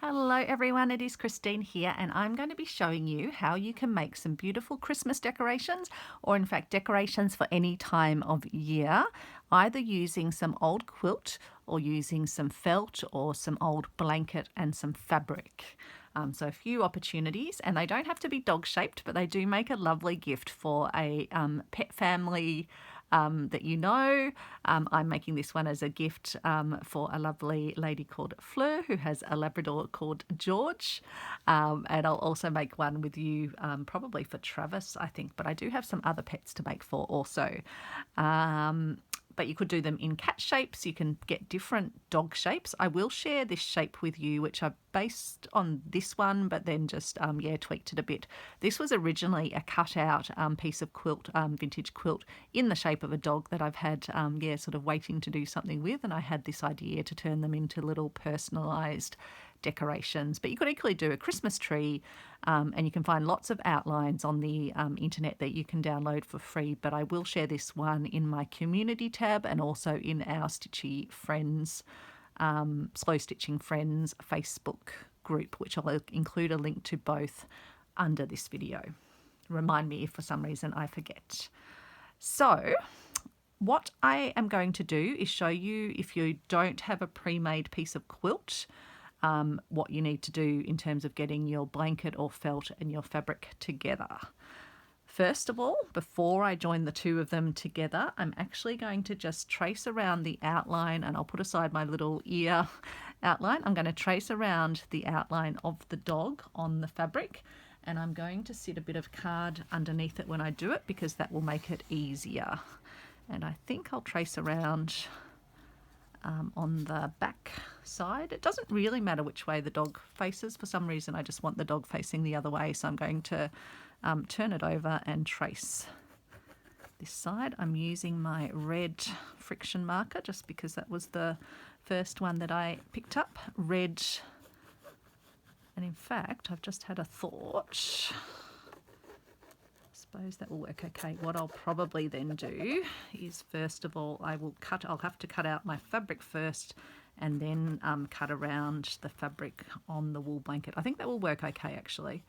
Hello everyone, it is Christine here and I'm going to be showing you how you can make some beautiful Christmas decorations, or in fact decorations for any time of year, either using some old quilt or using some felt or some old blanket and some fabric. So a few opportunities, and they don't have to be dog shaped, but they do make a lovely gift for a pet family that you know. I'm making this one as a gift for a lovely lady called Fleur who has a Labrador called George, and I'll also make one with you probably for Travis, I think, but I do have some other pets to make for also. But you could do them in cat shapes. You can get different dog shapes. I will share this shape with you, which I based on this one, but then just tweaked it a bit. This was originally a cut out piece of quilt, vintage quilt in the shape of a dog that I've had sort of waiting to do something with, and I had this idea to turn them into little personalized decorations. But you could equally do a Christmas tree, and you can find lots of outlines on the internet that you can download for free, but I will share this one in my community tab and also in our Stitchy Friends, Slow Stitching Friends Facebook group, which I'll include a link to both under this video. Remind me if for some reason I forget. So what I am going to do is show you, if you don't have a pre-made piece of quilt, what you need to do in terms of getting your blanket or felt and your fabric together. First of all, before I join the two of them together, I'm actually going to just trace around the outline, and I'll put aside my little ear outline. I'm going to trace around the outline of the dog on the fabric, and I'm going to sit a bit of card underneath it when I do it because that will make it easier. And I think I'll trace around on the back side. It doesn't really matter which way the dog faces. For some reason I just want the dog facing the other way, so I'm going to turn it over and trace this side. I'm using my red friction marker just because that was the first one that I picked up, red. And in fact I've just had a thought. Suppose that will work okay. What I'll probably then do is, first of all, I'll have to cut out my fabric first and then cut around the fabric on the wool blanket. I think that will work okay actually.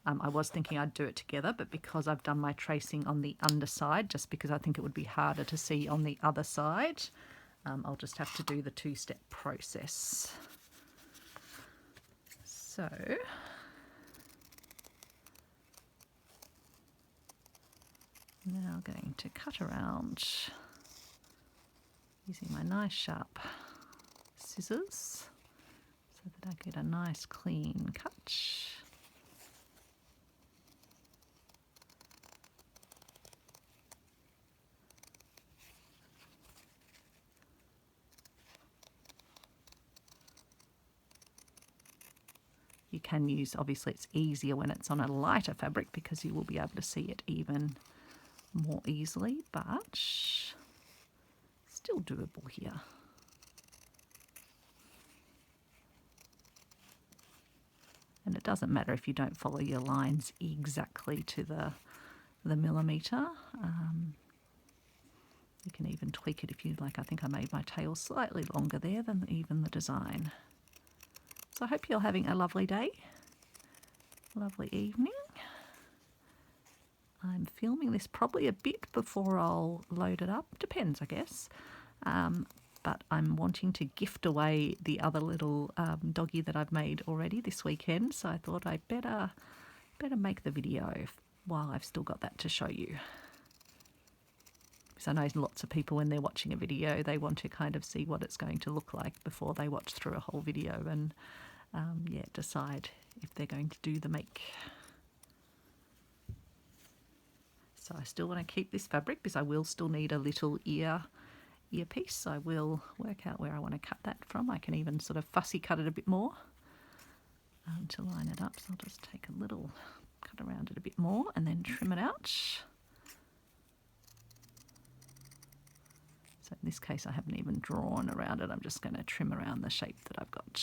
I was thinking I'd do it together, but because I've done my tracing on the underside, just because I think it would be harder to see on the other side, I'll just have to do the two-step process. So now I'm going to cut around using my nice sharp scissors so that I get a nice clean cut. You can use, obviously it's easier when it's on a lighter fabric because you will be able to see it even more easily, but still doable here. And it doesn't matter if you don't follow your lines exactly to the millimetre. You can even tweak it if you like. I think I made my tail slightly longer there than even the design. So I hope you're having a lovely day, lovely evening. I'm filming this probably a bit before I'll load it up. Depends, I guess. But I'm wanting to gift away the other little doggy that I've made already this weekend, so I thought I'd better make the video while I've still got that to show you. Because I know lots of people, when they're watching a video, they want to kind of see what it's going to look like before they watch through a whole video and decide if they're going to do the make. So I still want to keep this fabric because I will still need a little earpiece. So I will work out where I want to cut that from. I can even sort of fussy cut it a bit more to line it up. So I'll just take a little cut around it a bit more and then trim it out. So in this case I haven't even drawn around it. I'm just going to trim around the shape that I've got.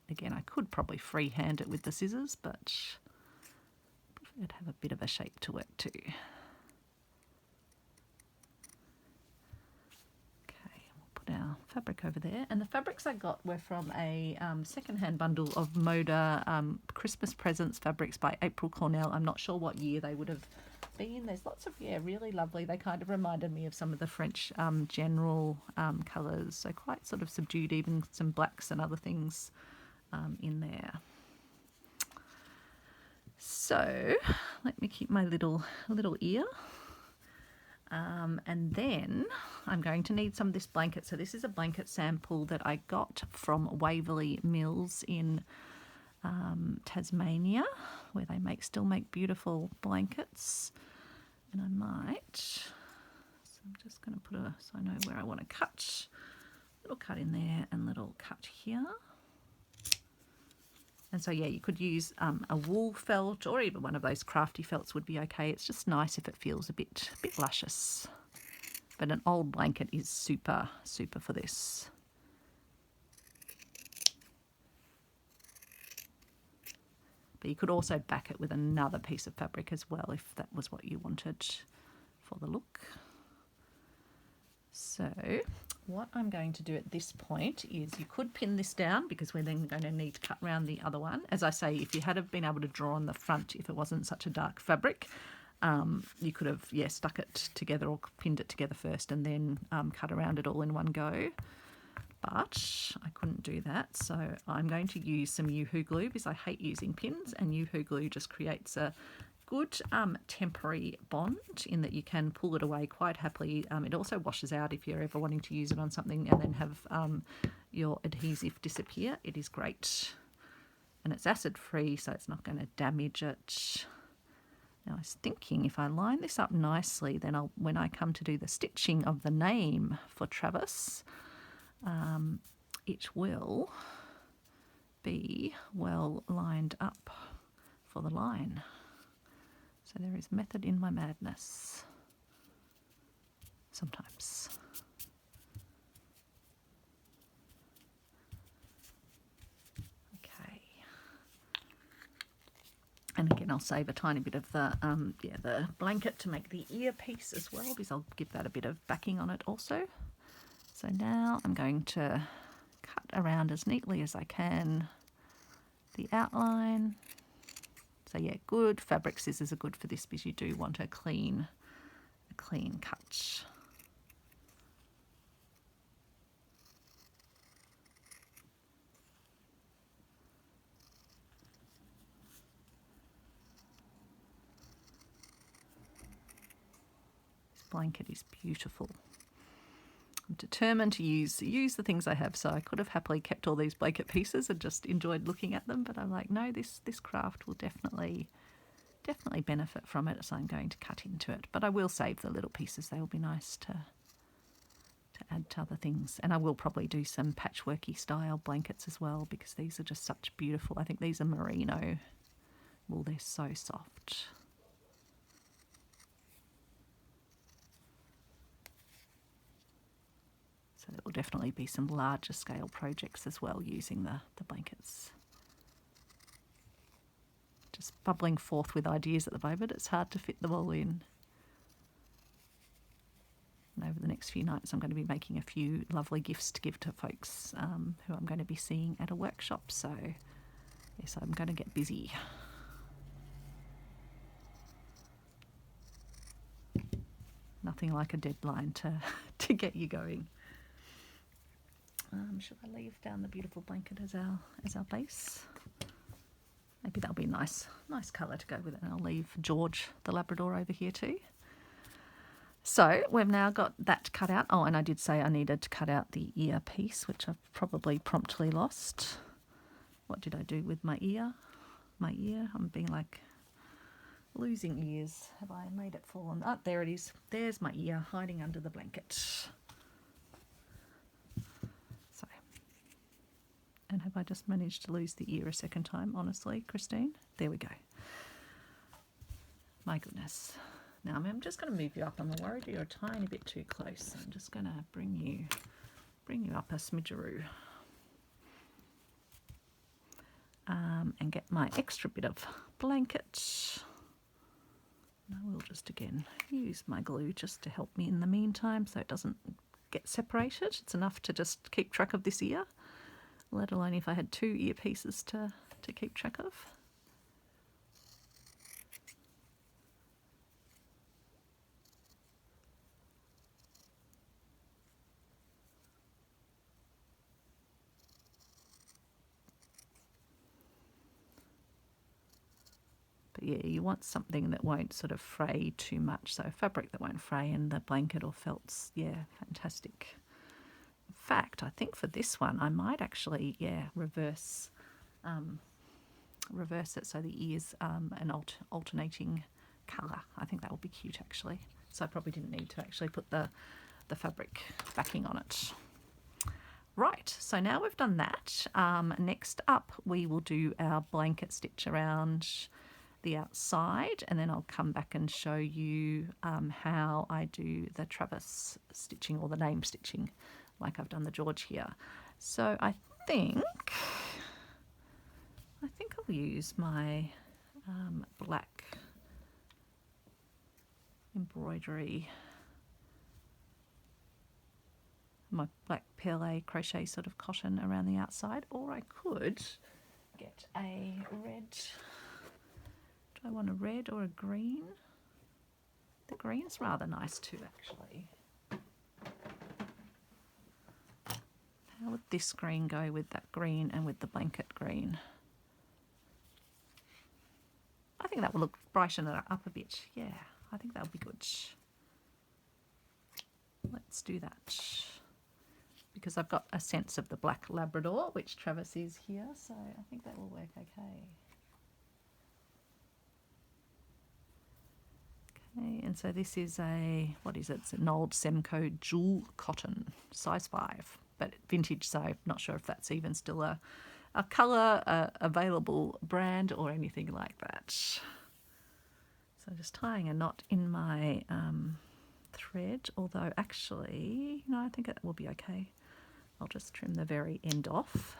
Again, I could probably freehand it with the scissors, but it'd have a bit of a shape to work to. Okay, we'll put our fabric over there. And the fabrics I got were from a secondhand bundle of Moda Christmas Presents fabrics by April Cornell. I'm not sure what year they would have been. There's lots of, yeah, really lovely. They kind of reminded me of some of the French general colours. So quite sort of subdued, even some blacks and other things in there. So let me keep my little ear. And then I'm going to need some of this blanket. So this is a blanket sample that I got from Waverley Mills in Tasmania, where they still make beautiful blankets. And I might, so I'm just going to put so I know where I want to cut. Little cut in there and little cut here. And so, yeah, you could use a wool felt, or even one of those crafty felts would be okay. It's just nice if it feels a bit luscious. But an old blanket is super, super for this. But you could also back it with another piece of fabric as well if that was what you wanted for the look. So what I'm going to do at this point is you could pin this down because we're then going to need to cut around the other one. As I say, if you had been able to draw on the front, if it wasn't such a dark fabric, you could have, yeah, stuck it together or pinned it together first and then cut around it all in one go. But I couldn't do that, so I'm going to use some Yoo-Hoo glue because I hate using pins, and Yoo-Hoo glue just creates a good temporary bond in that you can pull it away quite happily. It also washes out if you're ever wanting to use it on something and then have your adhesive disappear. It is great, and it's acid free, so it's not going to damage it. Now I was thinking if I line this up nicely, then when I come to do the stitching of the name for Travis, it will be well lined up for the line. So there is method in my madness sometimes. Okay. And again, I'll save a tiny bit of the the blanket to make the earpiece as well, because I'll give that a bit of backing on it also. So now I'm going to cut around as neatly as I can the outline. So yeah, good fabric scissors are good for this because you do want a clean cut. This blanket is beautiful. I'm determined to use the things I have, so I could have happily kept all these blanket pieces and just enjoyed looking at them, but I'm like, no, this craft will definitely benefit from it, so I'm going to cut into it. But I will save the little pieces. They will be nice to add to other things. And I will probably do some patchworky style blankets as well, because these are just such beautiful. I think these are merino wool. They're so soft. So there will definitely be some larger scale projects as well using the blankets. Just bubbling forth with ideas at the moment. It's hard to fit them all in. And over the next few nights I'm going to be making a few lovely gifts to give to folks who I'm going to be seeing at a workshop. So yes, I'm going to get busy. Nothing like a deadline to get you going. Should I leave down the beautiful blanket as our base? Maybe that'll be a nice colour to go with it. And I'll leave George the Labrador over here too. So we've now got that cut out. Oh, and I did say I needed to cut out the ear piece, which I've probably promptly lost. What did I do with my ear? My ear? I'm being like losing ears. Have I made it fall on? Oh, there it is. There's my ear hiding under the blanket. And have I just managed to lose the ear a second time, honestly, Christine? There we go. My goodness. Now I'm just going to move you up. I'm worried you're a tiny bit too close. I'm just going to bring you up a smidgeroo. And get my extra bit of blanket. And I will just again use my glue just to help me in the meantime so it doesn't get separated. It's enough to just keep track of this ear, let alone if I had 2 earpieces to keep track of. But yeah, you want something that won't sort of fray too much. So fabric that won't fray, and the blanket or felts, yeah, fantastic. In fact, I think for this one, I might actually, yeah, reverse it so the ears an alternating colour. I think that would be cute actually. So I probably didn't need to actually put the fabric backing on it. Right, so now we've done that. Next up, we will do our blanket stitch around the outside, and then I'll come back and show you how I do the Travis stitching or the name stitching like I've done the George here. So I think I'll use my black embroidery, my black perle crochet sort of cotton around the outside, or I could get a red. Do I want a red or a green? The green's rather nice too, actually. How would this green go with that green and with the blanket green? I think that will look brighten it up a bit. Yeah, I think that would be good. Let's do that. Because I've got a sense of the black Labrador, which Travis is here, so I think that will work okay. Okay, and so this is a, what is it? It's an old Semco jewel cotton, size 5, but vintage, so I'm not sure if that's even still a colour available brand or anything like that. So just tying a knot in my thread, although actually, no, I think it will be okay. I'll just trim the very end off,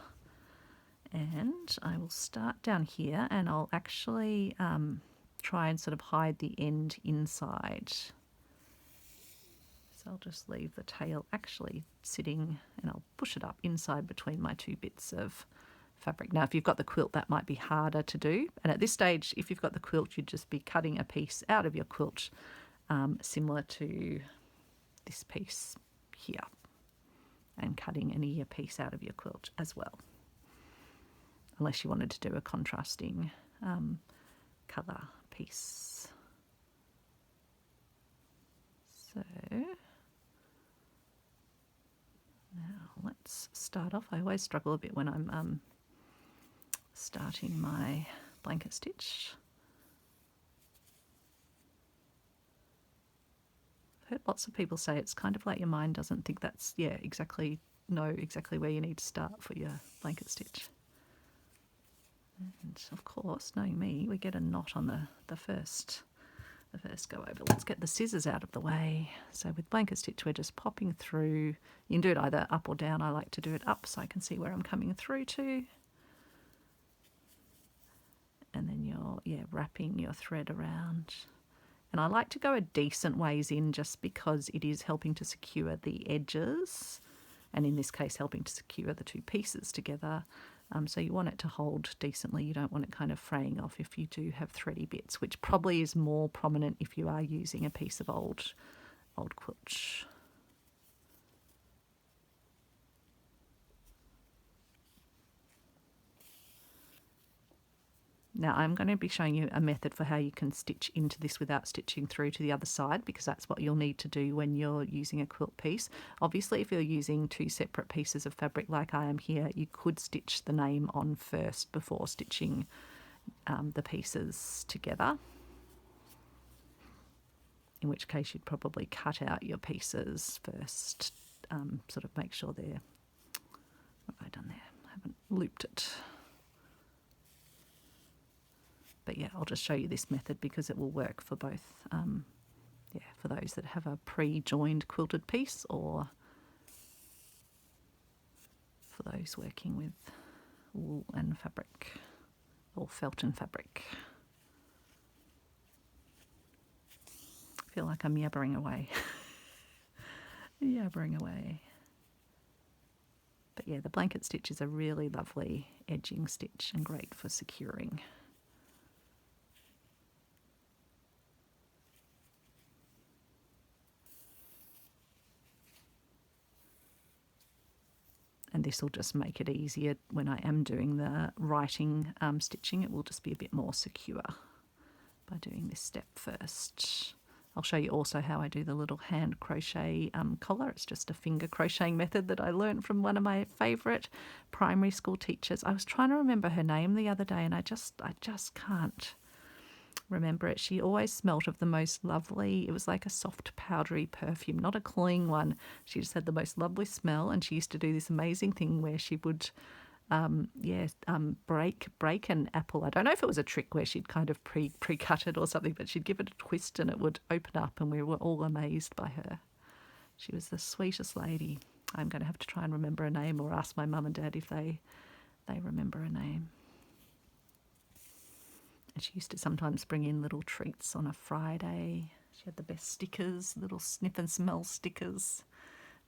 and I will start down here, and I'll actually try and sort of hide the end inside. So I'll just leave the tail actually sitting, and I'll push it up inside between my 2 bits of fabric. Now, if you've got the quilt, that might be harder to do. And at this stage, if you've got the quilt, you'd just be cutting a piece out of your quilt, similar to this piece here, and cutting an ear piece out of your quilt as well, unless you wanted to do a contrasting colour piece. So now let's start off. I always struggle a bit when I'm starting my blanket stitch. I've heard lots of people say it's kind of like your mind doesn't think that's, yeah, know exactly where you need to start for your blanket stitch. And of course, knowing me, we get a knot on the first go over. Let's get the scissors out of the way. So with blanket stitch, we're just popping through. You can do it either up or down. I like to do it up so I can see where I'm coming through to. And then you're wrapping your thread around. And I like to go a decent ways in just because it is helping to secure the edges, and in this case helping to secure the 2 pieces together. So you want it to hold decently. You don't want it kind of fraying off if you do have thready bits, which probably is more prominent if you are using a piece of old quilt. Now I'm going to be showing you a method for how you can stitch into this without stitching through to the other side, because that's what you'll need to do when you're using a quilt piece. Obviously, if you're using 2 separate pieces of fabric like I am here, you could stitch the name on first before stitching the pieces together, in which case you'd probably cut out your pieces first, sort of make sure they're, what have I done there? I haven't looped it. But yeah, I'll just show you this method because it will work for both, for those that have a pre-joined quilted piece, or for those working with wool and fabric, or felt and fabric. I feel like I'm yabbering away. yabbering away. But yeah, the blanket stitch is a really lovely edging stitch and great for securing. And this will just make it easier when I am doing the writing stitching. It will just be a bit more secure by doing this step first. I'll show you also how I do the little hand crochet collar. It's just a finger crocheting method that I learned from one of my favourite primary school teachers. I was trying to remember her name the other day and I just can't remember it. She always smelt of the most lovely, it was like a soft powdery perfume, not a cloying one. She just had the most lovely smell, and she used to do this amazing thing where she would break an apple. I don't know if it was a trick where she'd kind of pre-cut it or something, but she'd give it a twist and it would open up, and we were all amazed by her. She was the sweetest lady. I'm going to have to try and remember a name, or ask my mum and dad if they remember a name. And she used to sometimes bring in little treats on a Friday. She had the best stickers, little sniff and smell stickers.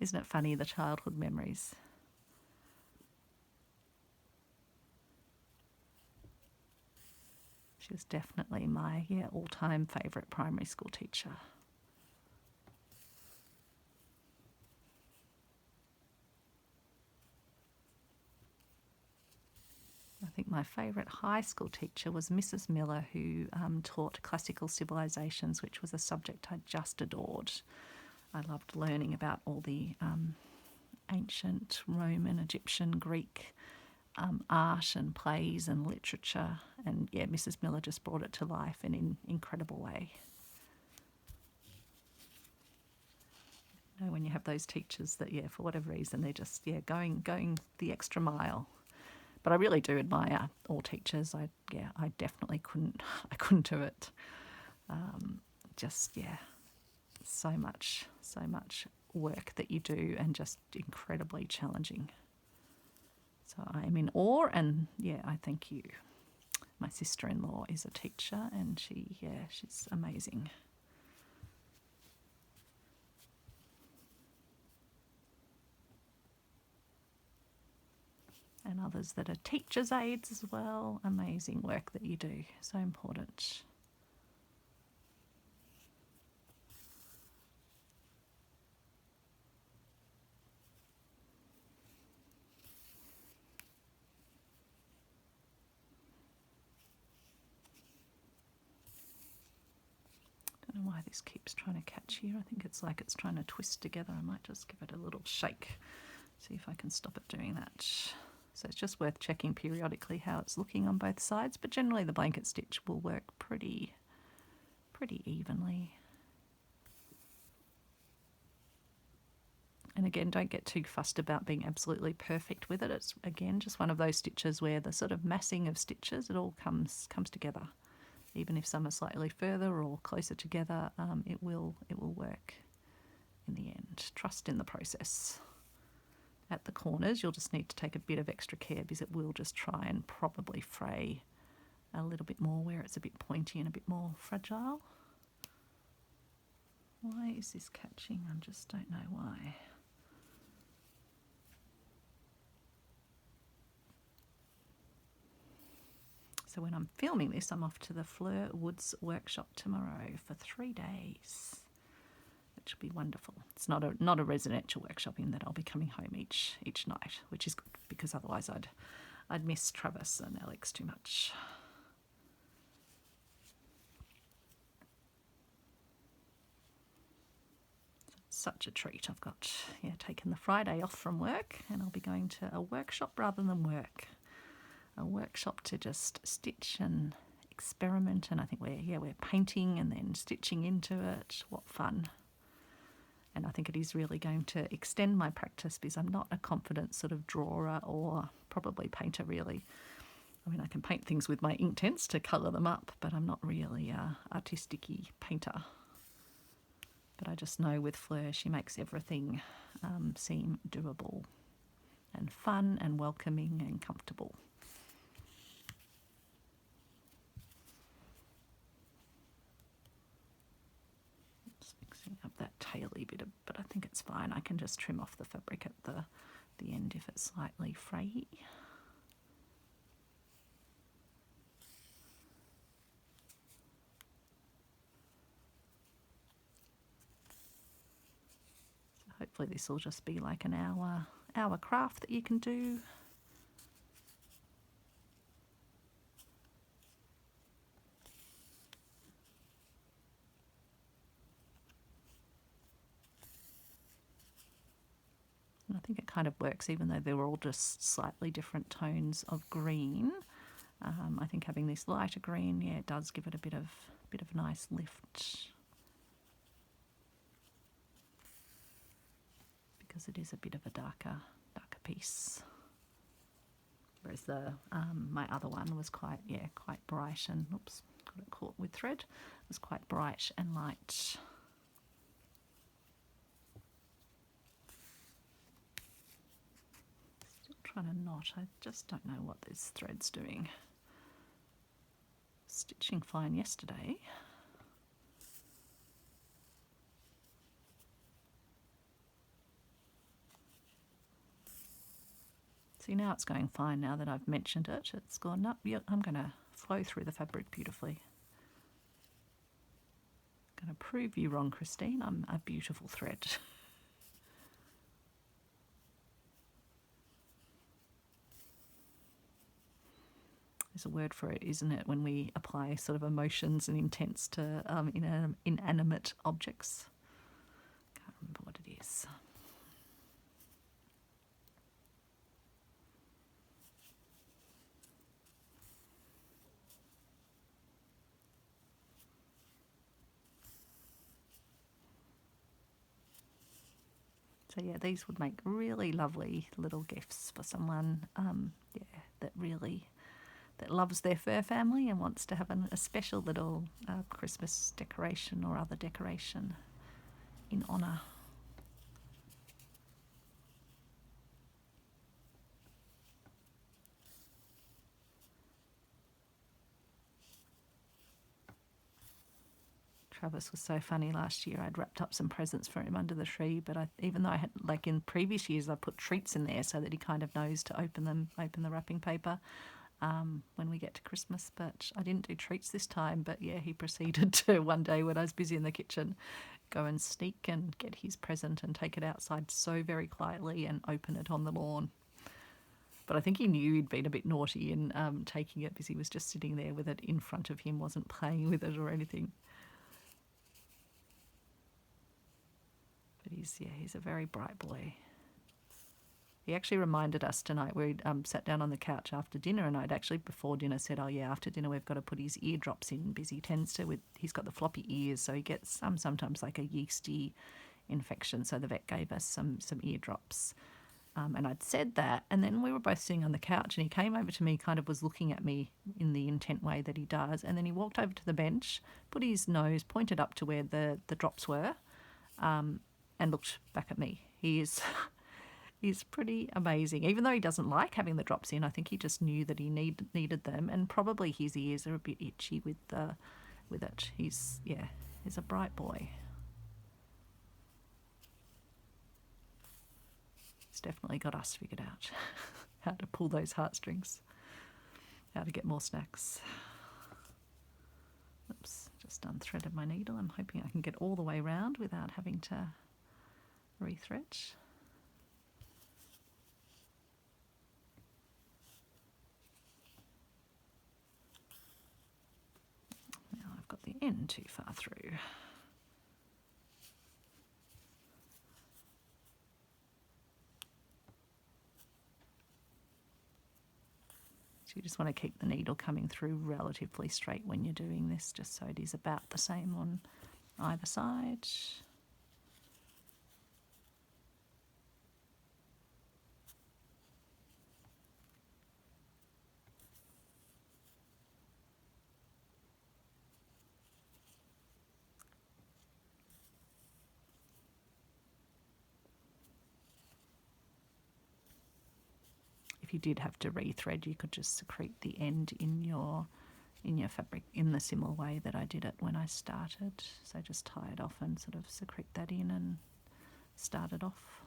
Isn't it funny, the childhood memories? She was definitely my all-time favourite primary school teacher. I think my favourite high school teacher was Mrs. Miller, who taught classical civilizations, which was a subject I just adored. I loved learning about all the ancient Roman, Egyptian, Greek art and plays and literature. And yeah, Mrs. Miller just brought it to life in an incredible way. You know, when you have those teachers that, for whatever reason, they're just, going the extra mile. But I really do admire all teachers. I definitely couldn't do it. So much work that you do, and just incredibly challenging. So I am in awe, and I thank you. My sister-in-law is a teacher, and she's amazing. And others that are teachers' aides as well. Amazing work that you do. So important. I don't know why this keeps trying to catch here. I think it's like it's trying to twist together. I might just give it a little shake. See if I can stop it doing that. So it's just worth checking periodically how it's looking on both sides, but generally the blanket stitch will work pretty evenly. And again, don't get too fussed about being absolutely perfect with it. It's again just one of those stitches where the sort of massing of stitches, it all comes together. Even if some are slightly further or closer together, it will work in the end. Trust in the process. At the corners, you'll just need to take a bit of extra care, because it will just try and probably fray a little bit more where it's a bit pointy and a bit more fragile. Why is this catching? I just don't know why. So when I'm filming this, I'm off to the Fleur Woods workshop tomorrow for 3 days, which will be wonderful. It's not a residential workshop in that I'll be coming home each night, which is good, because otherwise I'd miss Travis and Alex too much. Such a treat. I've got taken the Friday off from work, and I'll be going to a workshop rather than work. A workshop to just stitch and experiment, and I think we're painting and then stitching into it. What fun. And I think it is really going to extend my practice, because I'm not a confident sort of drawer or probably painter really. I mean, I can paint things with my Inktense to colour them up, but I'm not really a artistic-y painter. But I just know with Fleur, she makes everything seem doable and fun and welcoming and comfortable. that taily bit, but I think it's fine. I can just trim off the fabric at the end if it's slightly frayy. So hopefully this will just be like an hour craft that you can do. And I think it kind of works even though they were all just slightly different tones of green. I think having this lighter green, yeah, it does give it a bit of nice lift, because it is a bit of a darker piece. Whereas the my other one was quite bright and oops, got it caught with thread. It was quite bright and light. Still trying to knot. I just don't know what this thread's doing. Stitching fine yesterday. See, now it's going fine now that I've mentioned it. It's gone up. Yep, I'm going to flow through the fabric beautifully. I'm going to prove you wrong, Christine. I'm a beautiful thread. There's a word for it, isn't it, when we apply sort of emotions and intents to inanimate objects. Can't remember what it is. So yeah, these would make really lovely little gifts for someone, that loves their fur family and wants to have a special little Christmas decoration or other decoration in honour. Travis was so funny last year. I'd wrapped up some presents for him under the tree, but even though I had, like in previous years, I put treats in there so that he kind of knows to open the wrapping paper when we get to Christmas. But I didn't do treats this time. But yeah, he proceeded to one day when I was busy in the kitchen, go and sneak and get his present and take it outside so very quietly and open it on the lawn. But I think he knew he'd been a bit naughty in taking it because he was just sitting there with it in front of him, wasn't playing with it or anything. But he's a very bright boy. He actually reminded us tonight, we sat down on the couch after dinner, and I'd actually before dinner said, oh yeah, after dinner we've got to put his eardrops in because he tends to, he's got the floppy ears, so he gets sometimes like a yeasty infection, so the vet gave us some eardrops. And I'd said that, and then we were both sitting on the couch, and he came over to me, kind of was looking at me in the intent way that he does, and then he walked over to the bench, put his nose pointed up to where the drops were, and looked back at me. He's pretty amazing. Even though he doesn't like having the drops in, I think he just knew that he needed them, and probably his ears are a bit itchy with it. He's a bright boy. He's definitely got us figured out how to pull those heartstrings, how to get more snacks. Oops, just unthreaded my needle. I'm hoping I can get all the way around without having to rethread. Now I've got the end too far through. So you just want to keep the needle coming through relatively straight when you're doing this, just so it is about the same on either side. If you did have to rethread, you could just secrete the end in your in your fabric in the similar way that I did it when I started. So just tie it off and sort of secrete that in and start it off.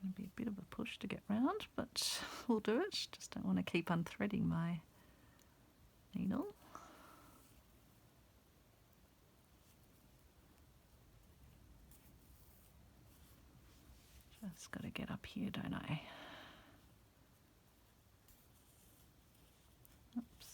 It'll be a bit of a push to get round, but we'll do it. Just don't want to keep unthreading my needle. Just got to get up here, don't I? Oops.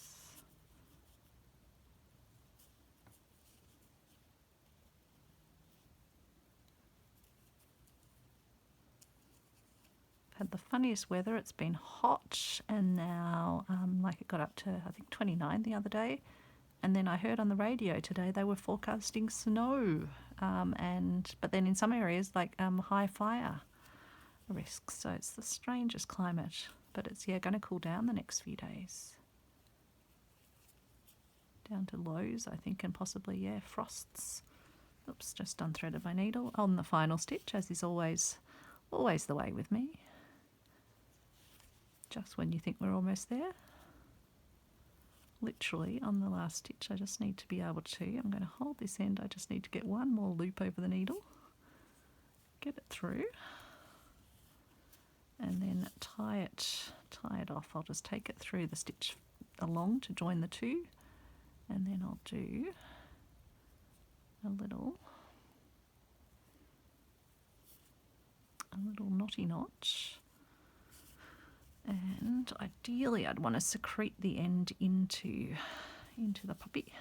Had the funniest weather. It's been hot, and now like it got up to I think 29 the other day, and then I heard on the radio today they were forecasting snow, but then in some areas like high fire risks. So it's the strangest climate, but it's going to cool down the next few days, down to lows I think, and possibly frosts. Oops, just unthreaded my needle on the final stitch, as is always the way with me. Just when you think we're almost there, literally on the last stitch, I just need to be able to, I'm going to hold this end, I just need to get one more loop over the needle, get it through, and then tie it off. I'll just take it through the stitch along to join the two, and then I'll do a little knotty knot. And ideally I'd want to secrete the end into the puppy.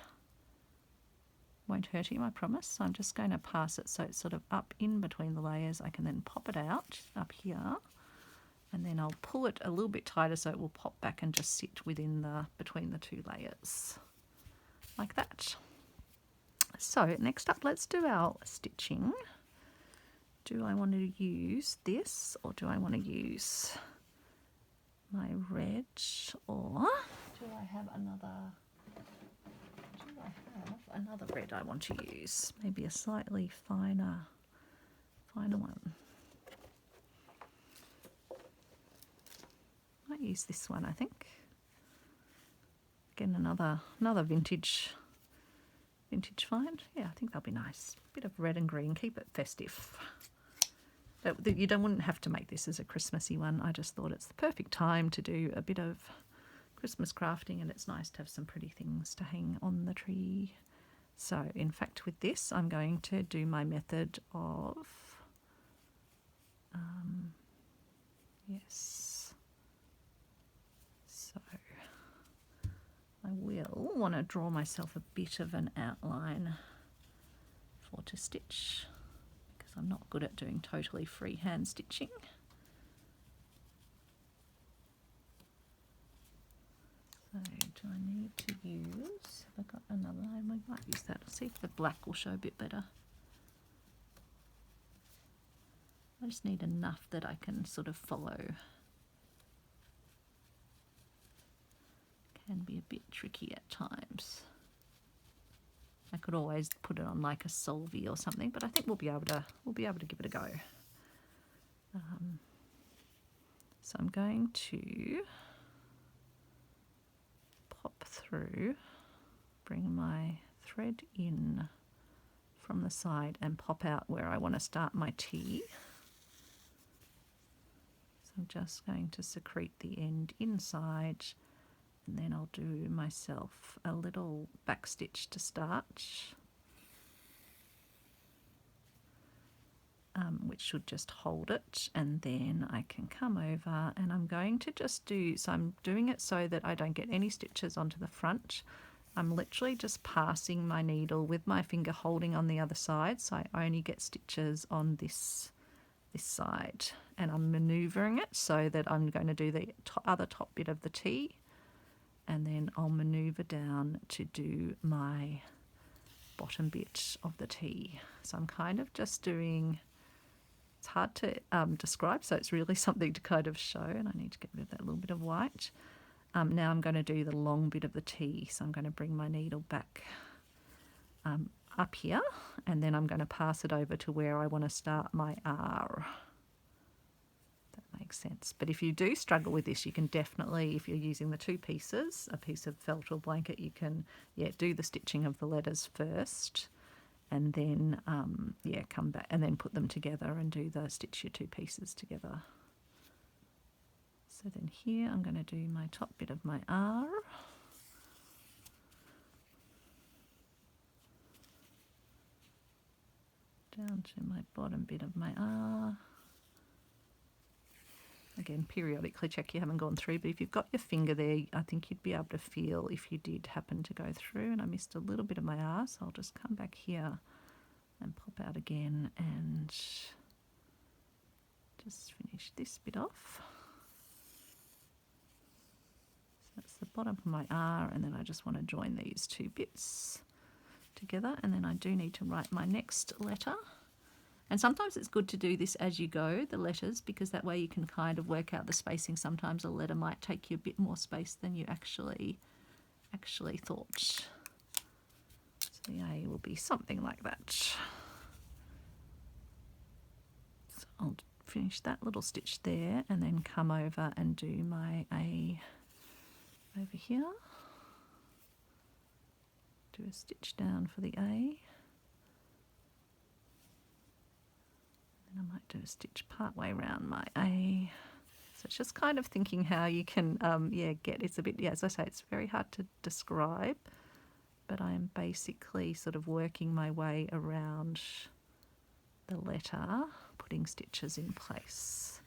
Won't hurt him, I promise. I'm just going to pass it so it's sort of up in between the layers. I can then pop it out up here, and then I'll pull it a little bit tighter so it will pop back and just sit between the two layers like that. So next up, let's do our stitching. Do I want to use this, or do I want to use my red, or do I have another red I want to use? Maybe a slightly finer one. Might use this one, I think. Again, another vintage find. Yeah, I think that'll be nice. Bit of red and green, keep it festive. You wouldn't have to make this as a Christmassy one. I just thought it's the perfect time to do a bit of Christmas crafting, and it's nice to have some pretty things to hang on the tree. So in fact with this I'm going to do my method of so I will want to draw myself a bit of an outline to stitch, because I'm not good at doing totally freehand stitching. So do I need to use, have I got another, I might use that. See if the black will show a bit better. I just need enough that I can sort of follow. Can be a bit tricky at times. I could always put it on like a solvy or something, but I think we'll be able to give it a go. So I'm going to pop through, bring my thread in from the side and pop out where I want to start my T. So I'm just going to secrete the end inside, and then I'll do myself a little back stitch to start, which should just hold it, and then I can come over and I'm going to just so I'm doing it so that I don't get any stitches onto the front. I'm literally just passing my needle with my finger holding on the other side, so I only get stitches on this side, and I'm maneuvering it so that I'm going to do the other top bit of the T, and then I'll maneuver down to do my bottom bit of the T. So I'm kind of just doing, it's hard to describe, so it's really something to kind of show, and I need to get rid of that little bit of white. Now I'm going to do the long bit of the T, so I'm going to bring my needle back up here, and then I'm going to pass it over to where I want to start my R. makes sense. But if you do struggle with this, you can definitely, if you're using the 2 pieces, a piece of felt or blanket, you can do the stitching of the letters first, and then come back and then put them together and do the stitch your 2 pieces together. So then here I'm going to do my top bit of my R. Down to my bottom bit of my R. Again, periodically check you haven't gone through, but if you've got your finger there, I think you'd be able to feel if you did happen to go through, and I missed a little bit of my R, so I'll just come back here and pop out again and just finish this bit off. So that's the bottom of my R, and then I just want to join these 2 bits together, and then I do need to write my next letter. And sometimes it's good to do this as you go, the letters, because that way you can kind of work out the spacing. Sometimes a letter might take you a bit more space than you actually thought. So the A will be something like that. So I'll finish that little stitch there and then come over and do my A over here. Do a stitch down for the A. And I might do a stitch part way around my A. So it's just kind of thinking how you can, it's a bit, as I say, it's very hard to describe, but I am basically sort of working my way around the letter, putting stitches in place.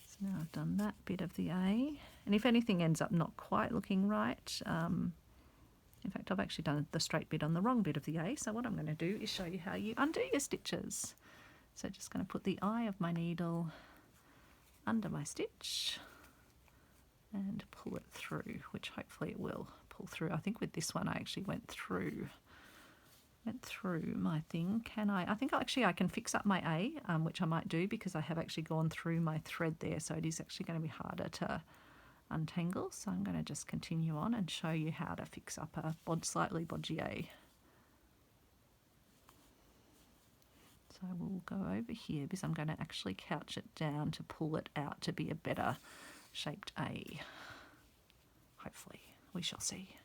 So now I've done that bit of the A, and if anything ends up not quite looking right, in fact, I've actually done the straight bit on the wrong bit of the A, so what I'm going to do is show you how you undo your stitches. So just going to put the eye of my needle under my stitch and pull it through, which hopefully it will pull through. I think with this one I actually went through my thing. I think I can fix up my A, which I might do because I have actually gone through my thread there, so it is actually going to be harder to untangle. So I'm going to just continue on and show you how to fix up a slightly bodgy A. So we'll go over here because I'm going to actually couch it down to pull it out to be a better shaped A. Hopefully, we shall see.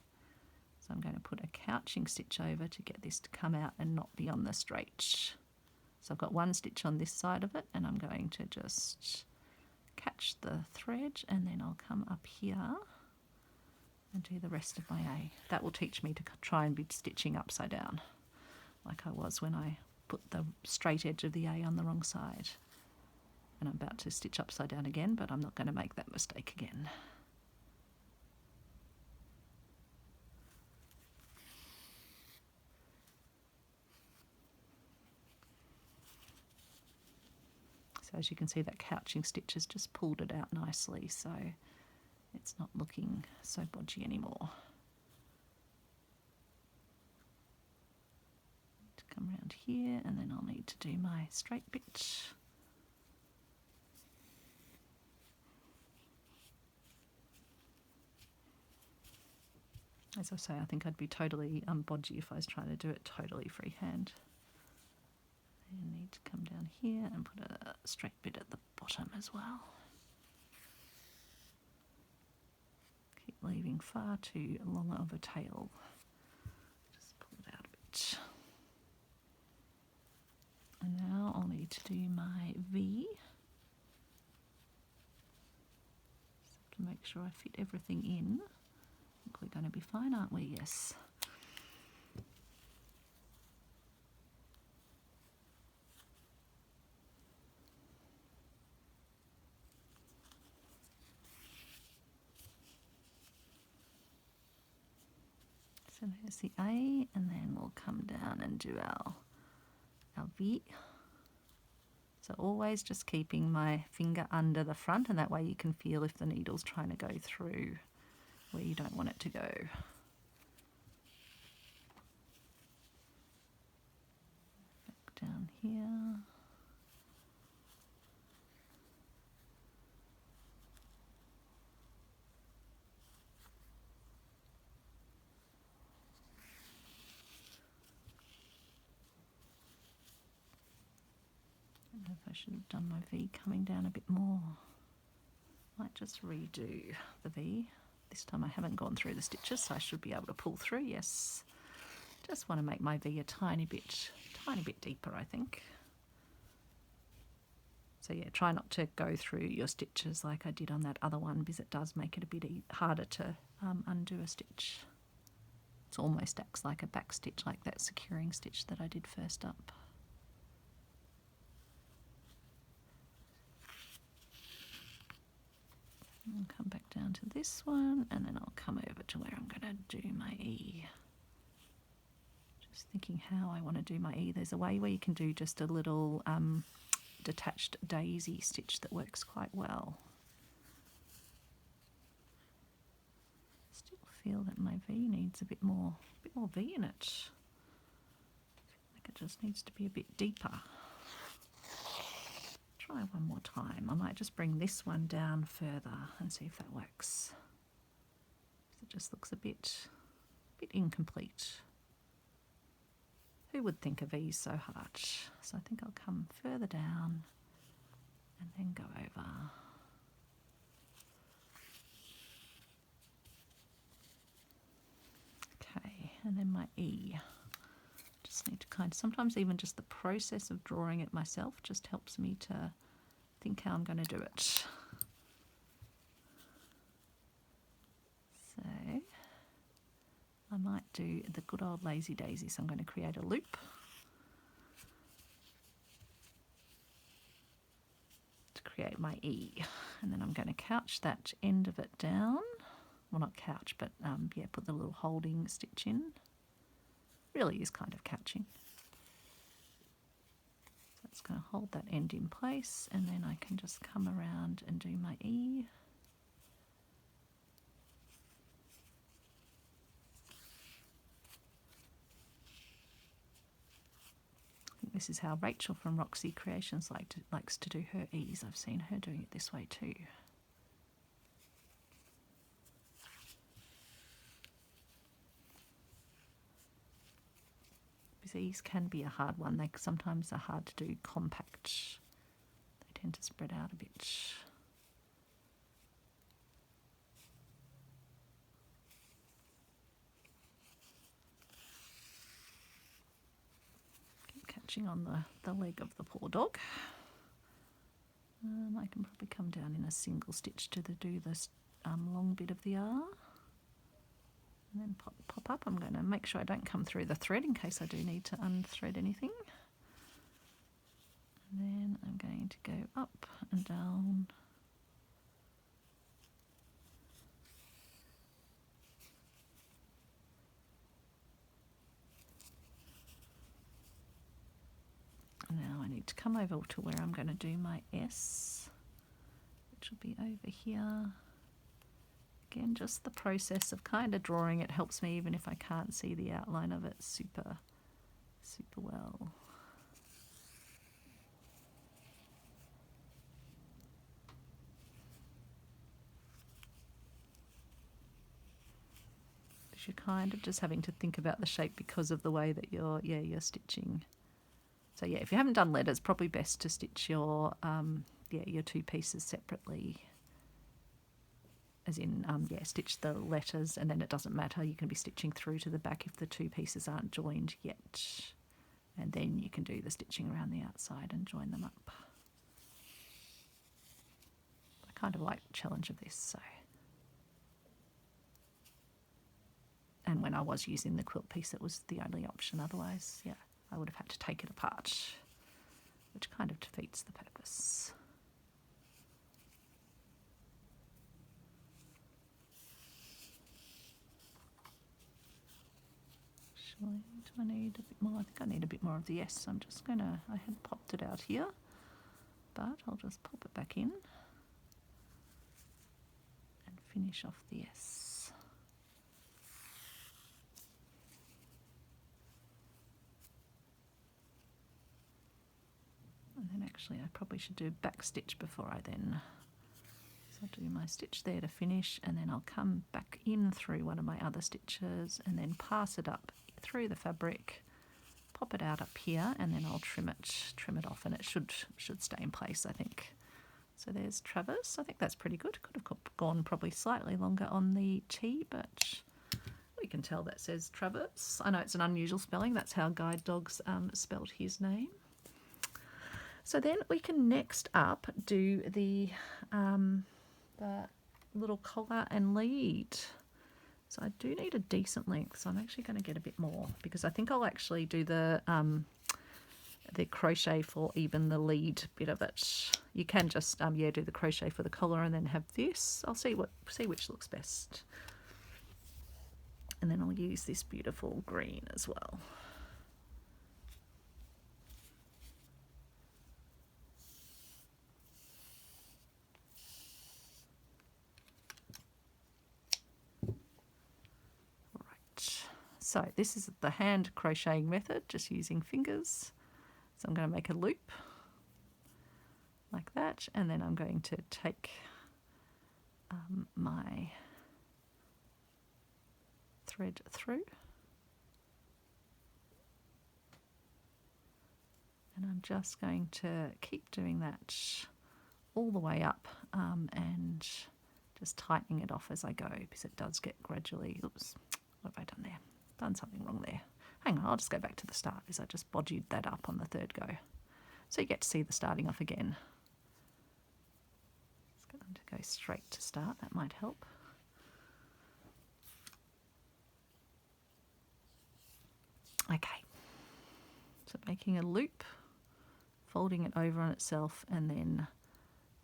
So I'm going to put a couching stitch over to get this to come out and not be on the straight. So I've got 1 stitch on this side of it, and I'm going to just catch the thread, and then I'll come up here and do the rest of my A. That will teach me to try and be stitching upside down like I was when I put the straight edge of the A on the wrong side. And I'm about to stitch upside down again, but I'm not going to make that mistake again. So as you can see, that couching stitch has just pulled it out nicely, so it's not looking so bodgy anymore. Come around here, and then I'll need to do my straight bit. As I say, I think I'd be totally bodgy if I was trying to do it totally freehand. You need to come down here and put a straight bit at the bottom as well. Keep leaving far too long of a tail. Just pull it out a bit. And now I'll need to do my V. Just to make sure I fit everything in. I think we're going to be fine, aren't we? Yes. So there's the A, and then we'll come down and do our V. So always just keeping my finger under the front, and that way you can feel if the needle's trying to go through where you don't want it to go. Back down here. don't know if I should have done my V coming down a bit more. Might just redo the V. This time I haven't gone through the stitches, so I should be able to pull through. Yes, just want to make my V a tiny bit deeper, I think. So yeah, try not to go through your stitches like I did on that other one, because it does make it a bit harder to undo a stitch. It almost acts like a back stitch, like that securing stitch that I did first up. And come back down to this one, and then I'll come over to where I'm going to do my E. Just thinking how I want to do my E. There's a way where you can do just a little detached daisy stitch that works quite well. Still feel that my V needs a bit more V in it. I feel like it just needs to be a bit deeper. Try one more time. I might just bring this one down further and see if that works. It just looks a bit incomplete. Who would think a V is so hard? So I think I'll come further down and then go over. Okay, and then my E. Just need to sometimes even just the process of drawing it myself just helps me to think how I'm going to do it. So I might do the good old lazy daisy. So I'm going to create a loop. To create my E. And then I'm going to couch that end of it down. Well, not couch, but yeah, put the little holding stitch in. Really is kind of couching. So it's going to hold that end in place, and then I can just come around and do my E. I think this is how Rachel from Roxy Creations likes to do her E's. I've seen her doing it this way too. These can be a hard one. They sometimes are hard to do compact. They tend to spread out a bit. Keep catching on the leg of the poor dog. I can probably come down in a single stitch to do this long bit of the R. And then pop up. I'm going to make sure I don't come through the thread in case I do need to unthread anything. And then I'm going to go up and down. Now I need to come over to where I'm going to do my S, which will be over here. Again, just the process of kind of drawing it helps me even if I can't see the outline of it super well. Because you're kind of just having to think about the shape because of the way that you're stitching. So yeah, if you haven't done letters, probably best to stitch your two pieces separately. As in, stitch the letters, and then it doesn't matter. You can be stitching through to the back if the two pieces aren't joined yet. And then you can do the stitching around the outside and join them up. I kind of like the challenge of this, so. And when I was using the quilt piece, it was the only option. Otherwise, yeah, I would have had to take it apart, which kind of defeats the purpose. Do I need a bit more? I think I need a bit more of the S. So I'm just going to, I had popped it out here, but I'll just pop it back in and finish off the S. And then actually I probably should do a back stitch before I then, so I'll do my stitch there to finish, and then I'll come back in through one of my other stitches and then pass it up through the fabric, pop it out up here, and then I'll trim it off, and it should stay in place, I think. So there's Travis. I think that's pretty good. Could have gone probably slightly longer on the T, but we can tell that says Travis. I know it's an unusual spelling. That's how Guide Dogs spelled his name. So then we can next up do the little collar and lead. So I do need a decent length, so I'm actually going to get a bit more, because I think I'll actually do the crochet for even the lead bit of it. You can just do the crochet for the collar and then have this. I'll see which looks best. And then I'll use this beautiful green as well. Right, so this is the hand crocheting method, just using fingers. So I'm going to make a loop like that, and then I'm going to take my thread through, and I'm just going to keep doing that all the way up, and just tightening it off as I go, because it does get gradually, oops, what have I done there? Done something wrong there. Hang on, I'll just go back to the start, because I just bodged that up on the third go. So you get to see the starting off again. Let's get them to go straight to start, that might help. Okay, so making a loop, folding it over on itself, and then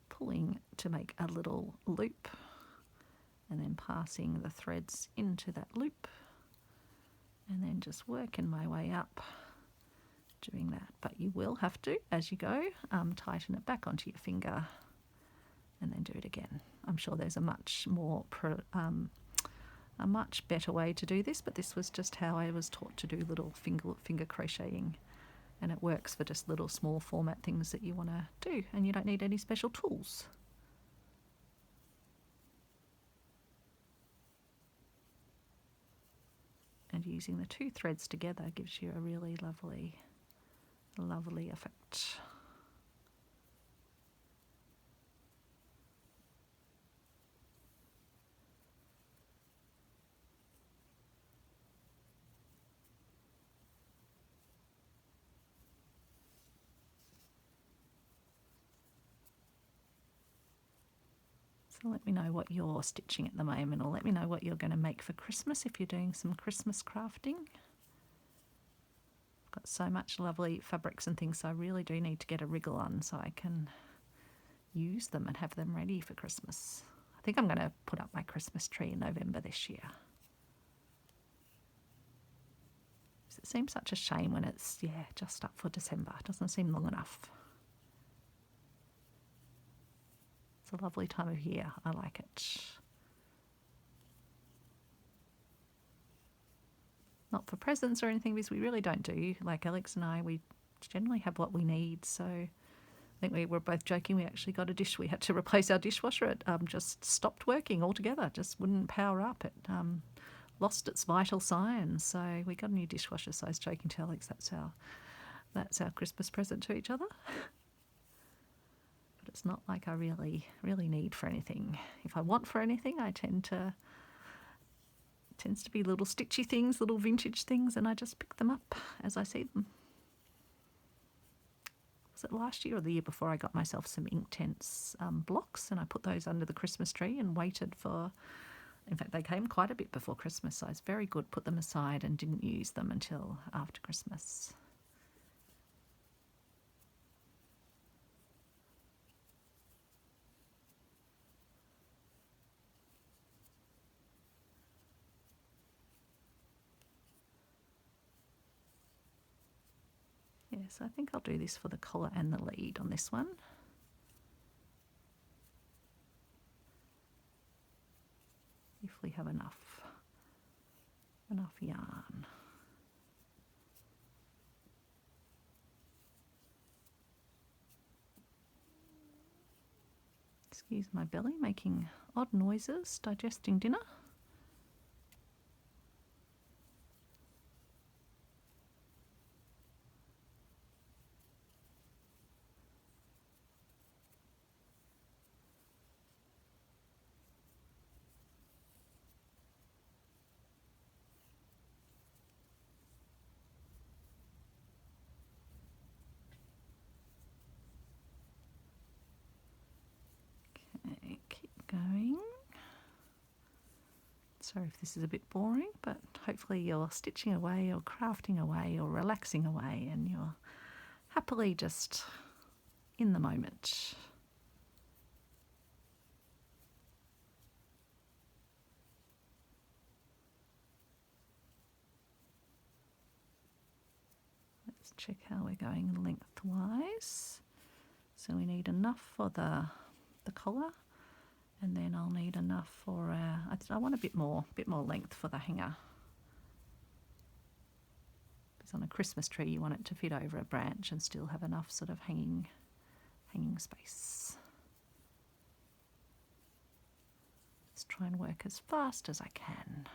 pulling to make a little loop, and then passing the threads into that loop, and then just working my way up doing that. But you will have to, as you go, tighten it back onto your finger and then do it again. I'm sure there's a much better way to do this, but this was just how I was taught to do little finger crocheting, and it works for just little small format things that you want to do, and you don't need any special tools. And using the two threads together gives you a really lovely effect. So let me know what you're stitching at the moment, or let me know what you're going to make for Christmas if you're doing some Christmas crafting. I've got so much lovely fabrics and things, so I really do need to get a wriggle on so I can use them and have them ready for Christmas. I think I'm going to put up my Christmas tree in November this year. It seems such a shame when it's, just up for December. It doesn't seem long enough. It's a lovely time of year. I like it. Not for presents or anything, because we really don't do. Like Alex and I, we generally have what we need. So I think we were both joking. We actually got we had to replace our dishwasher. It just stopped working altogether. Just wouldn't power up. It lost its vital signs. So we got a new dishwasher. So I was joking to Alex, that's our Christmas present to each other. But it's not like I really need for anything. If I want for anything, it tends to be little stitchy things, little vintage things, and I just pick them up as I see them. Was it last year or the year before I got myself some Inktense blocks, and I put those under the Christmas tree and waited for, in fact they came quite a bit before Christmas, so it's very good, put them aside and didn't use them until after Christmas. Yes, I think I'll do this for the collar and the lead on this one. If we have enough yarn. Excuse my belly making odd noises, digesting dinner. Sorry if this is a bit boring, but hopefully you're stitching away or crafting away or relaxing away and you're happily just in the moment. Let's check how we're going lengthwise. So we need enough for the collar, and then I'll need enough for I want a bit more length for the hanger. Because on a Christmas tree you want it to fit over a branch and still have enough sort of hanging space. Just try and work as fast as I can.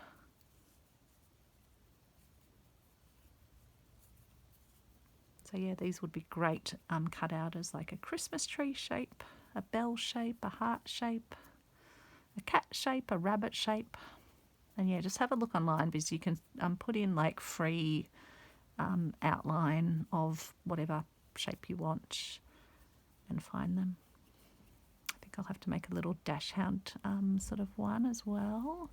So yeah, these would be great cut out as like a Christmas tree shape, a bell shape, a heart shape, a cat shape, a rabbit shape. And yeah, just have a look online because you can put in like free outline of whatever shape you want and find them. I think I'll have to make a little dash hound sort of one as well.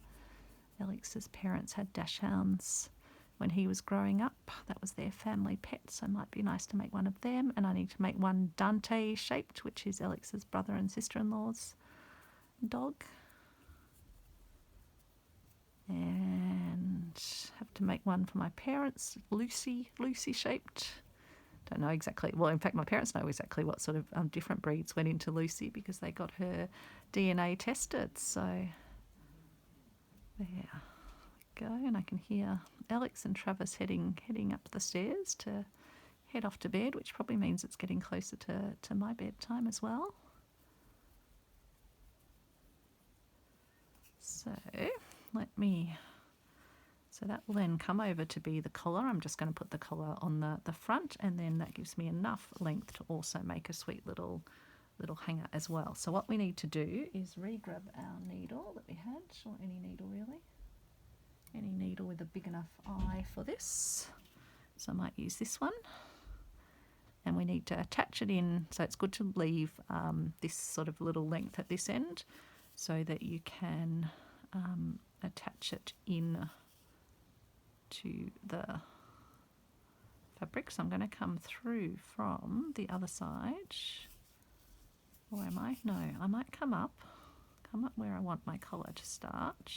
Alex's parents had dash hounds when he was growing up. That was their family pet, so it might be nice to make one of them. And I need to make one Dante shaped, which is Alex's brother and sister-in-law's dog. And have to make one for my parents, Lucy shaped. Don't know exactly, well in fact my parents know exactly what sort of different breeds went into Lucy because they got her DNA tested. So there we go, and I can hear Alex and Travis heading up the stairs to head off to bed, which probably means it's getting closer to my bedtime as well. So so that will then come over to be the collar. I'm just going to put the collar on the front, and then that gives me enough length to also make a sweet little hanger as well. So what we need to do is re-grab our needle that we had, or any needle really. Any needle with a big enough eye for this. So I might use this one. And we need to attach it in, so it's good to leave this sort of little length at this end so that you can attach it in to the fabric. So I'm going to come through from the other side. Or am I? No, I might come up where I want my collar to start.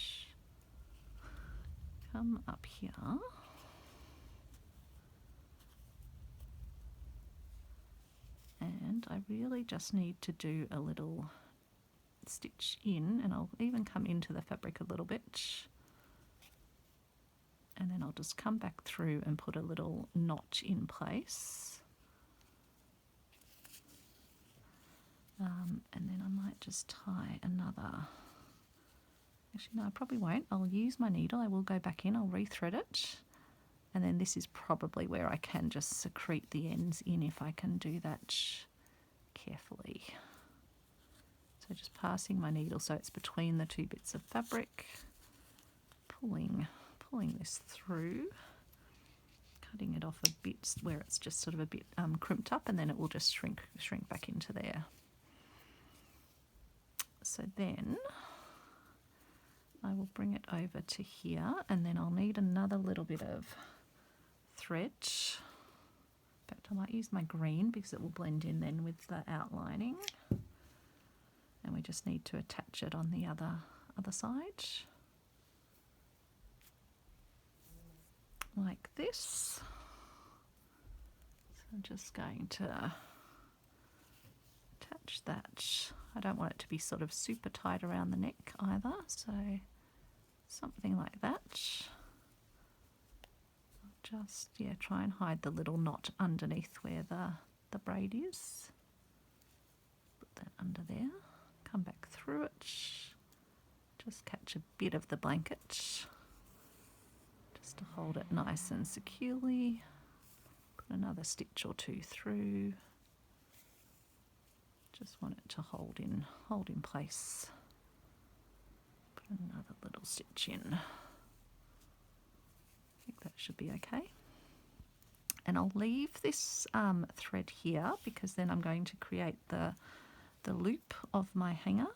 Come up here. And I really just need to do a little stitch in, and I'll even come into the fabric a little bit. And then I'll just come back through and put a little knot in place. And then I might just tie another. Actually, no, I probably won't. I'll use my needle. I will go back in. I'll rethread it. And then this is probably where I can just secrete the ends in if I can do that carefully. So just passing my needle so it's between the two bits of fabric, pulling this through, cutting it off a bit where it's just sort of a bit crimped up, and then it will just shrink back into there. So then I will bring it over to here, and then I'll need another little bit of thread. In fact, I might use my green because it will blend in then with the outlining. And we just need to attach it on the other side. Like this. So I'm just going to attach that. I don't want it to be sort of super tight around the neck either, so something like that. Just, yeah, try and hide the little knot underneath where the braid is. Put that under there, come back through it, just catch a bit of the blanket, just to hold it nice and securely. Put another stitch or two through. Just want it to hold in place. Put another little stitch in. I think that should be okay. And I'll leave this thread here because then I'm going to create the loop of my hanger.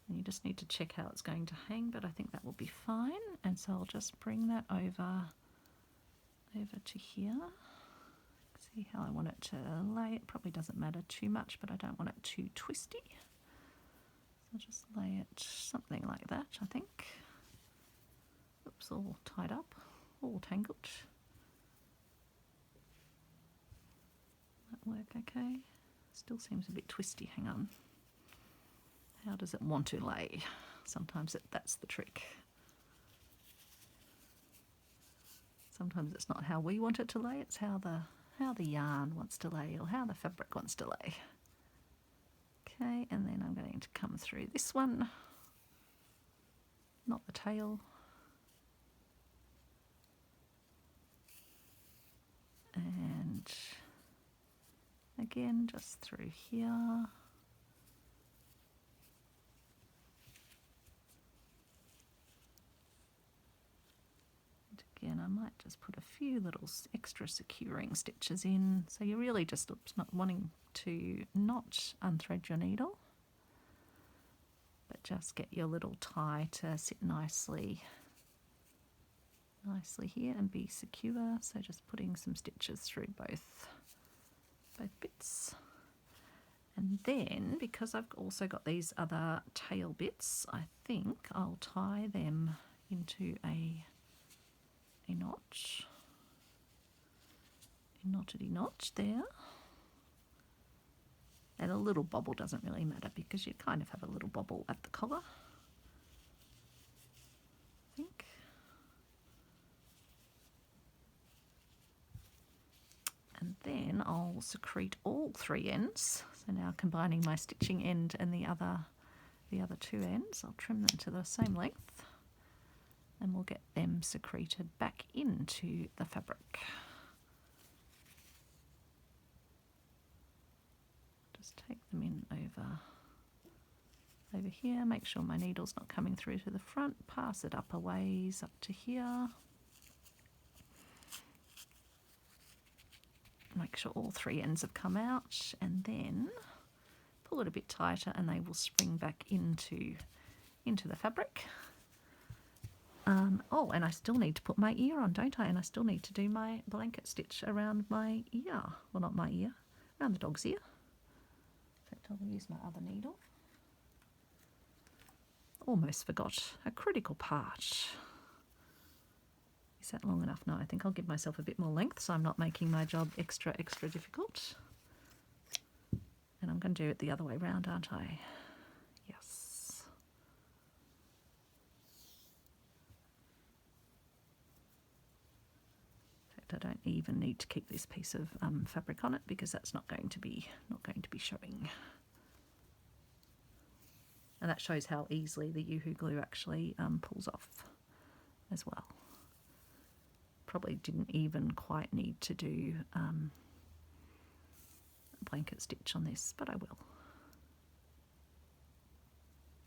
And you just need to check how it's going to hang, but I think that will be fine. And so I'll just bring that over to here. See how I want it to lay. It probably doesn't matter too much, but I don't want it too twisty. So I'll just lay it something like that, I think. Oops, all tied up, all tangled. That work okay? Still seems a bit twisty, hang on. How does it want to lay? Sometimes that's the trick. Sometimes it's not how we want it to lay, it's how the yarn wants to lay or how the fabric wants to lay. Okay, and then I'm going to come through this one, not the tail. And again, just through here. Again, I might just put a few little extra securing stitches in. So you're really just not wanting to not unthread your needle, but just get your little tie to sit nicely here and be secure. So just putting some stitches through both bits. And then, because I've also got these other tail bits, I think I'll tie them into a notch, a knottedy notch there. And a little bobble doesn't really matter because you kind of have a little bobble at the collar, I think. And then I'll secrete all three ends. So now combining my stitching end and the other two ends, I'll trim them to the same length. And we'll get them secreted back into the fabric. Just take them in over here, make sure my needle's not coming through to the front, pass it up a ways up to here. Make sure all three ends have come out and then pull it a bit tighter and they will spring back into the fabric. Oh, and I still need to put my ear on, don't I? And I still need to do my blanket stitch around my ear. Well, not my ear, around the dog's ear. In fact, I'll use my other needle. Almost forgot a critical part. Is that long enough? No, I think I'll give myself a bit more length so I'm not making my job extra difficult. And I'm going to do it the other way round, aren't I? Yes. I don't even need to keep this piece of fabric on it because that's not going to be showing. And that shows how easily the Yoo-hoo glue actually pulls off as well. Probably didn't even quite need to do a blanket stitch on this, but I will.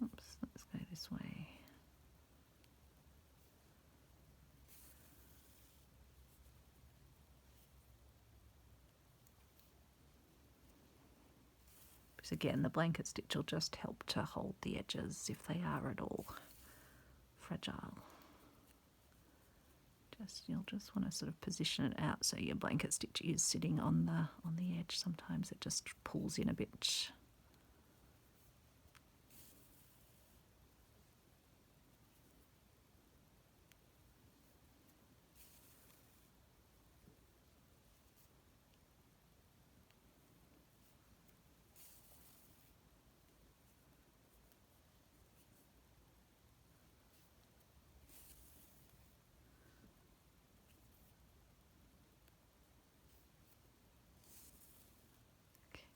Oops, let's go this way. Again, the blanket stitch will just help to hold the edges if they are at all fragile. You'll just want to sort of position it out so your blanket stitch is sitting on the edge. Sometimes it just pulls in a bit.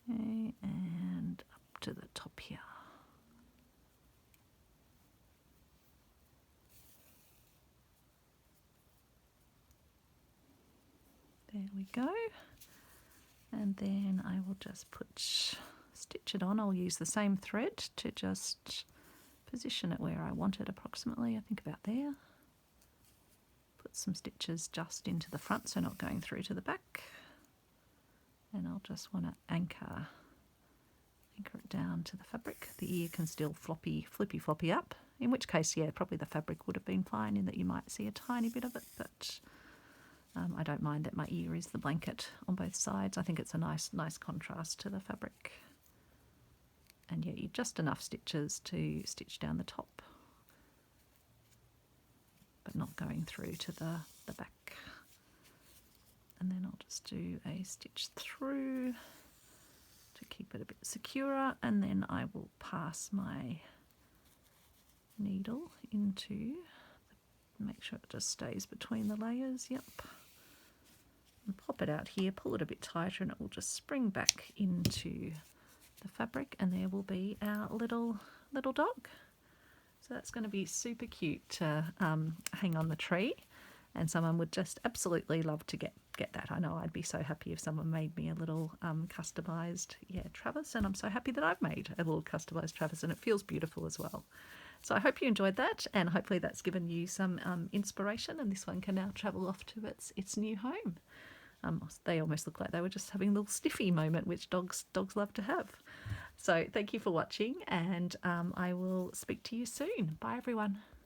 Okay, and up to the top here. There we go. And then I will just stitch it on. I'll use the same thread to just position it where I want it approximately, I think about there. Put some stitches just into the front so not going through to the back. And I'll just want to anchor anchor it down to the fabric. The ear can still flippy floppy up, in which case, yeah, probably the fabric would have been fine in that you might see a tiny bit of it, but I don't mind that my ear is the blanket on both sides. I think it's a nice contrast to the fabric. And yeah, just enough stitches to stitch down the top, but not going through to the back. And then I'll just do a stitch through to keep it a bit secure, and then I will pass my needle into, make sure it just stays between the layers, yep. And pop it out here, pull it a bit tighter, and it will just spring back into the fabric, and there will be our little dog. So that's going to be super cute to hang on the tree, and someone would just absolutely love to get that. I know I'd be so happy if someone made me a little customised Travis, and I'm so happy that I've made a little customised Travis, and it feels beautiful as well. So I hope you enjoyed that, and hopefully that's given you some inspiration, and this one can now travel off to its new home. They almost look like they were just having a little stiffy moment, which dogs love to have. So thank you for watching, and I will speak to you soon. Bye everyone.